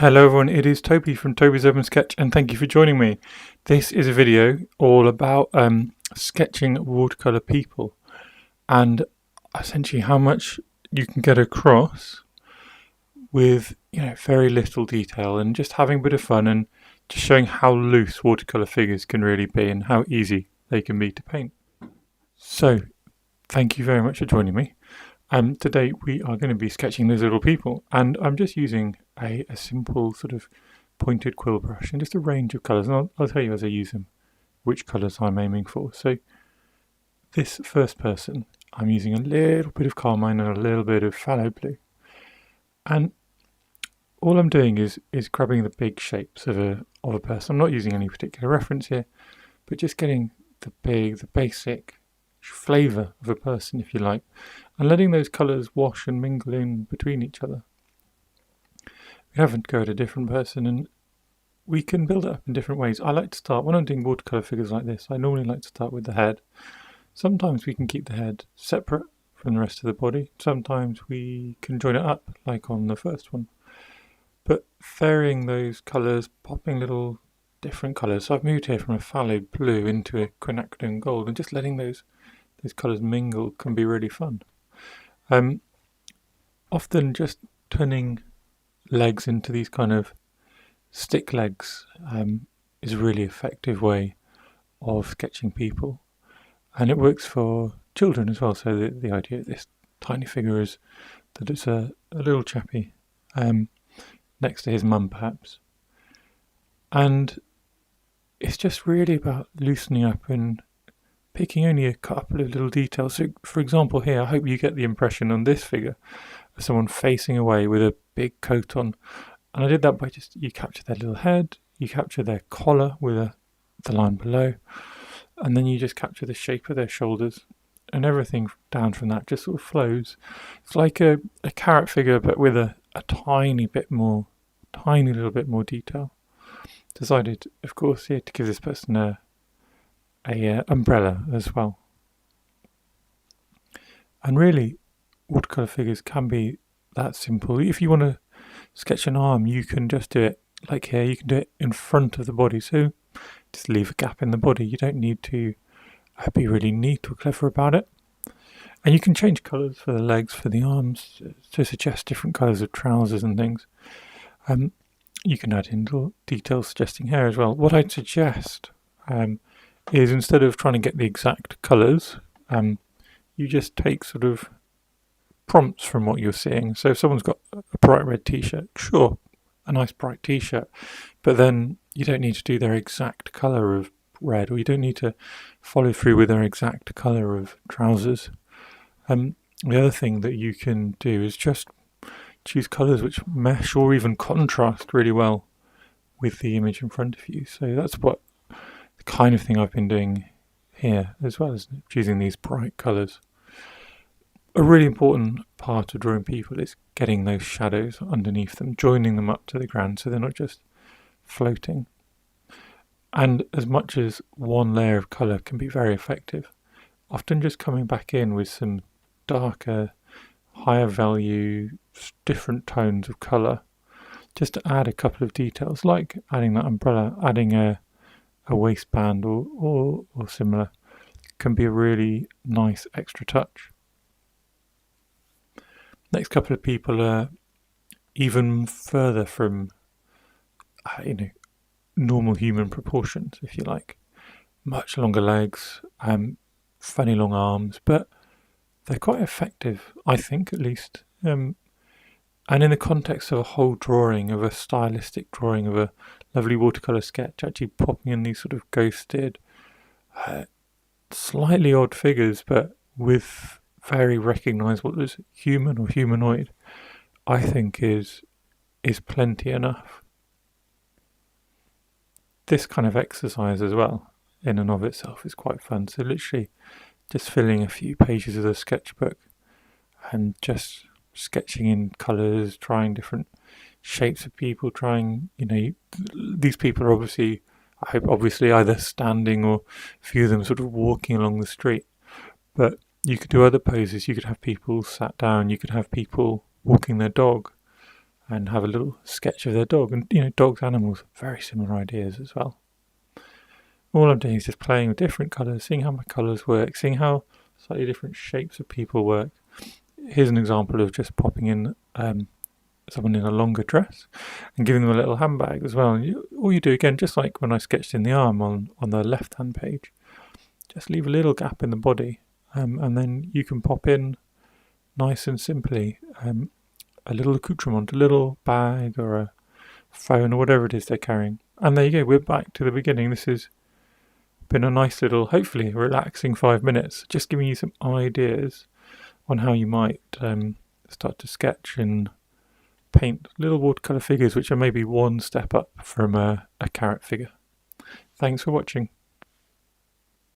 Hello everyone, it is Toby from Toby's Urban Sketch and thank you for joining me. This is a video all about sketching watercolour people and essentially how much you can get across with very little detail and just having a bit of fun and just showing how loose watercolour figures can really be and how easy they can be to paint. So thank you very much for joining me. Today we are going to be sketching those little people, and I'm just using a simple sort of pointed quill brush and just a range of colours, and I'll tell you as I use them which colours I'm aiming for. So this first person, I'm using a little bit of carmine and a little bit of phthalo blue, and all I'm doing is grabbing the big shapes of a person. I'm not using any particular reference here, but just getting the basic flavour of a person, if you like, and letting those colours wash and mingle in between each other. We haven't go at a different person, and we can build it up in different ways. I like to start, when I'm doing watercolour figures like this, I normally like to start with the head. Sometimes we can keep the head separate from the rest of the body. Sometimes we can join it up, like on the first one. But varying those colours, popping little different colours. So I've moved here from a phthalo blue into a quinacridone gold, and just letting those colours mingle can be really fun. Often just turning legs into these kind of stick legs is a really effective way of sketching people, and it works for children as well. So the idea of this tiny figure is that it's a little chappy next to his mum perhaps, and it's just really about loosening up and picking only a couple of little details. So for example here, I hope you get the impression on this figure of someone facing away with a big coat on, and I did that by you capture their little head, you capture their collar with the line below, and then you just capture the shape of their shoulders, and everything down from that just sort of flows. It's like a carrot figure, but with a tiny little bit more detail. Decided, of course, here to give this person a umbrella as well. And really, watercolour figures can be that simple. If you want to sketch an arm, you can just do it like here. You can do it in front of the body, so just leave a gap in the body. You don't need to be really neat or clever about it. And you can change colours for the legs, for the arms, to suggest different colours of trousers and things. You can add in little details suggesting hair as well. What I'd suggest is, instead of trying to get the exact colours, you just take sort of prompts from what you're seeing. So if someone's got a bright red t-shirt, sure, a nice bright t-shirt, but then you don't need to do their exact colour of red, or you don't need to follow through with their exact colour of trousers. The other thing that you can do is just choose colours which mesh or even contrast really well with the image in front of you. So that's the kind of thing I've been doing here, as well as choosing these bright colours. A really important part of drawing people is getting those shadows underneath them, joining them up to the ground so they're not just floating. And as much as one layer of colour can be very effective, often just coming back in with some darker, higher value, different tones of colour, just to add a couple of details, like adding that umbrella, adding a waistband or similar, can be a really nice extra touch. Next couple of people are even further from normal human proportions, if you like. Much longer legs, funny long arms, but they're quite effective, I think, at least. And in the context of a whole drawing, of a stylistic drawing of a lovely watercolour sketch, actually popping in these sort of ghosted, slightly odd figures, but with very recognisable as human or humanoid, I think is plenty enough. This kind of exercise as well, in and of itself, is quite fun. So literally just filling a few pages of the sketchbook and just sketching in colours, trying different shapes of people, trying, these people are obviously either standing or a few of them sort of walking along the street. But you could do other poses. You could have people sat down, you could have people walking their dog. and have a little sketch of their dog. And dogs, animals, very similar ideas as well. All I'm doing is just playing with different colours, seeing how my colours work, seeing how slightly different shapes of people work. Here's an example of just popping in someone in a longer dress and giving them a little handbag as well. And all you do, again, just like when I sketched in the arm on the left hand page, just leave a little gap in the body, and then you can pop in nice and simply a little accoutrement, a little bag or a phone or whatever it is they're carrying. And there you go, we're back to the beginning. This has been a nice little, hopefully relaxing 5 minutes, just giving you some ideas on how you might start to sketch and paint little watercolour figures which are maybe one step up from a carrot figure. Thanks for watching.